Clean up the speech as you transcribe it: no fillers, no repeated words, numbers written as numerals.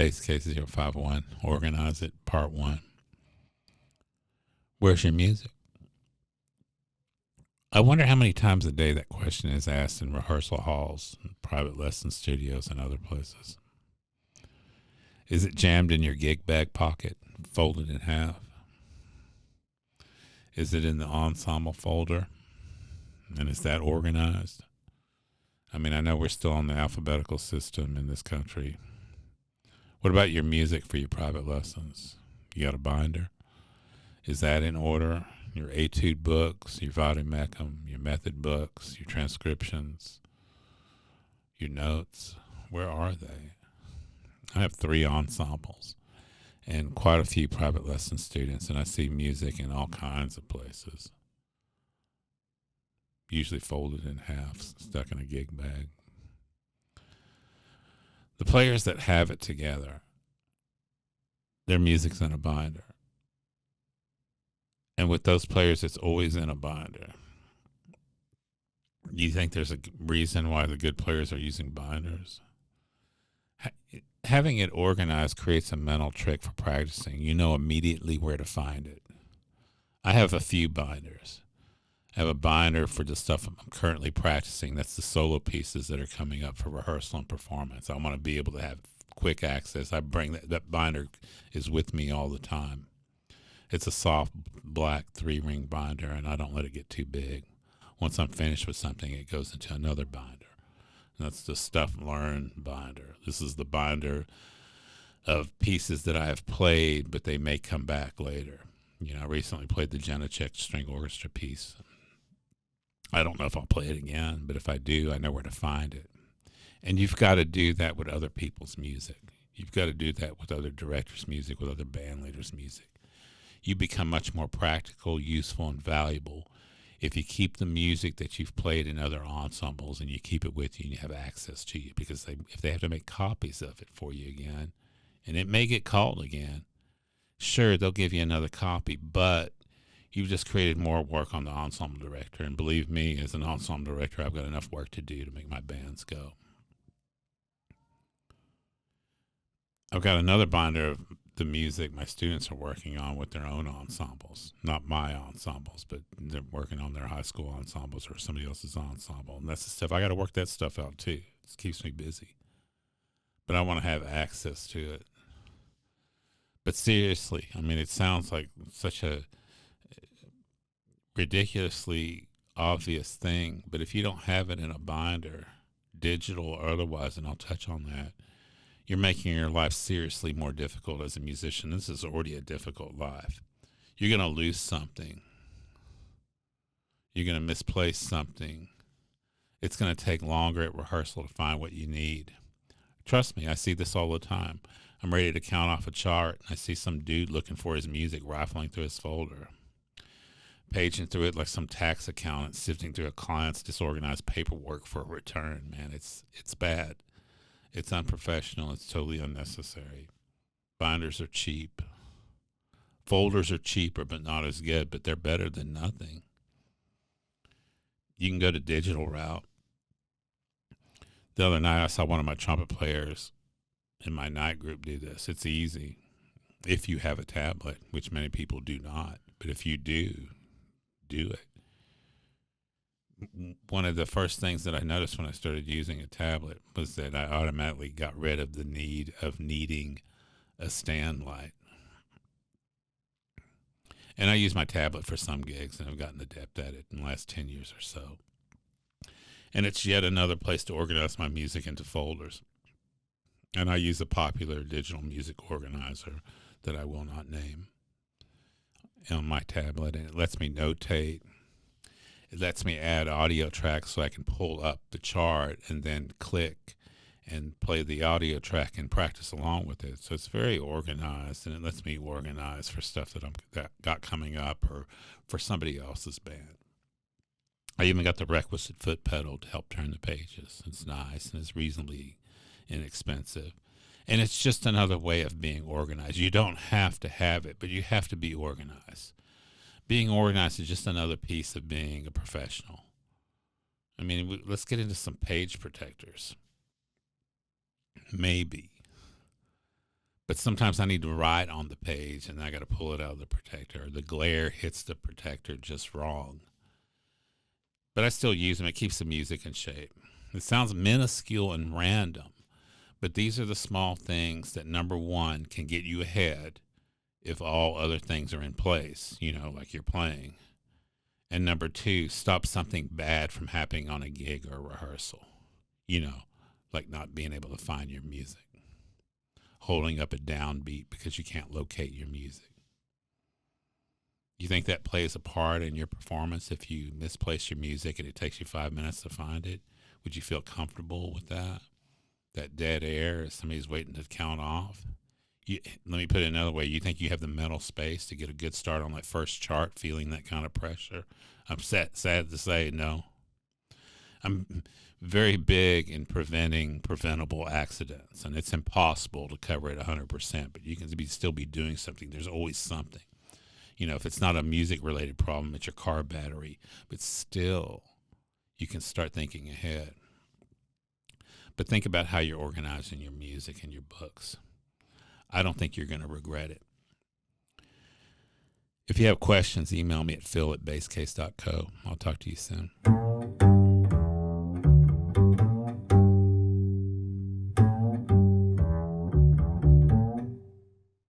Bass KC051. Organize It, Part 1. Where's your music? I wonder how many times a day that question is asked in rehearsal halls, private lesson studios, and other places. Is it jammed in your gig bag pocket, folded in half? Is it in the ensemble folder? And is that organized? I mean, I know we're still on the alphabetical system in this country. What about your music for your private lessons? You got a binder? Is that in order? Your etude books, your vademecum, your method books, your transcriptions, your notes, where are they? I have 3 ensembles and quite a few private lesson students, and I see music in all kinds of places. Usually folded in half, stuck in a gig bag. The players that have it together, their music's in a binder. And with those players, it's always in a binder. Do you think there's a reason why the good players are using binders? Having it organized creates a mental trick for practicing. You know immediately where to find it. I have a few binders. I have a binder for the stuff I'm currently practicing. That's the solo pieces that are coming up for rehearsal and performance. I want to be able to have quick access. I bring that binder is with me all the time. It's a soft black 3-ring binder, and I don't let it get too big. Once I'm finished with something, it goes into another binder. And that's the Stuff Learned binder. This is the binder of pieces that I have played, but they may come back later. You know, I recently played the Janacek string orchestra piece. I don't know if I'll play it again, but if I do, I know where to find it. And you've got to do that with other people's music. You've got to do that with other directors' music, with other band leaders' music. You become much more practical, useful, and valuable if you keep the music that you've played in other ensembles and you keep it with you and you have access to you. Because if they have to make copies of it for you again, and it may get called again, sure, they'll give you another copy, but you've just created more work on the ensemble director. And believe me, as an ensemble director, I've got enough work to do to make my bands go. I've got another binder of the music my students are working on with their own ensembles. Not my ensembles, but they're working on their high school ensembles or somebody else's ensemble. And that's the stuff. I got to work that stuff out too. It keeps me busy. But I want to have access to it. But seriously, I mean, it sounds like such a ridiculously obvious thing. But if you don't have it in a binder, digital or otherwise, and I'll touch on that, you're making your life seriously more difficult as a musician. This is already a difficult life. You're going to lose something. You're going to misplace something. It's going to take longer at rehearsal to find what you need. Trust me, I see this all the time. I'm ready to count off a chart, and I see some dude looking for his music, rifling through his folder, paging through it like some tax accountant sifting through a client's disorganized paperwork for a return. Man, it's bad. It's unprofessional. It's totally unnecessary. Binders are cheap. Folders are cheaper, but not as good, but they're better than nothing. You can go to digital route. The other night, I saw one of my trumpet players in my night group do this. It's easy if you have a tablet, which many people do not. But if you do it. One of the first things that I noticed when I started using a tablet was that I automatically got rid of the need of needing a stand light. And I use my tablet for some gigs, and I've gotten adept at it in the last 10 years or so. And it's yet another place to organize my music into folders. And I use a popular digital music organizer that I will not name on my tablet, and it lets me notate. It lets me add audio tracks so I can pull up the chart and then click and play the audio track and practice along with it. So it's very organized, and it lets me organize for stuff that got coming up or for somebody else's band. I even got the requisite foot pedal to help turn the pages. It's nice, and it's reasonably inexpensive. And it's just another way of being organized. You don't have to have it, but you have to be organized. Being organized is just another piece of being a professional. I mean, let's get into some page protectors. Maybe. But sometimes I need to write on the page and I got to pull it out of the protector. The glare hits the protector just wrong. But I still use them. It keeps the music in shape. It sounds minuscule and random, but these are the small things that, number one, can get you ahead if all other things are in place, like you're playing. And number two, stop something bad from happening on a gig or a rehearsal, like not being able to find your music, holding up a downbeat because you can't locate your music. You think that plays a part in your performance if you misplace your music and it takes you 5 minutes to find it? Would you feel comfortable with that? That dead air as somebody's waiting to count off? Let me put it another way. You think you have the mental space to get a good start on that first chart feeling that kind of pressure? I'm sad to say no. I'm very big in preventing preventable accidents, and it's impossible to cover it 100%, but you can still be doing something. There's always something. If it's not a music-related problem, it's your car battery, but still, you can start thinking ahead. But think about how you're organizing your music and your books. I don't think you're going to regret it. If you have questions, email me at phil@basecase.co. I'll talk to you soon.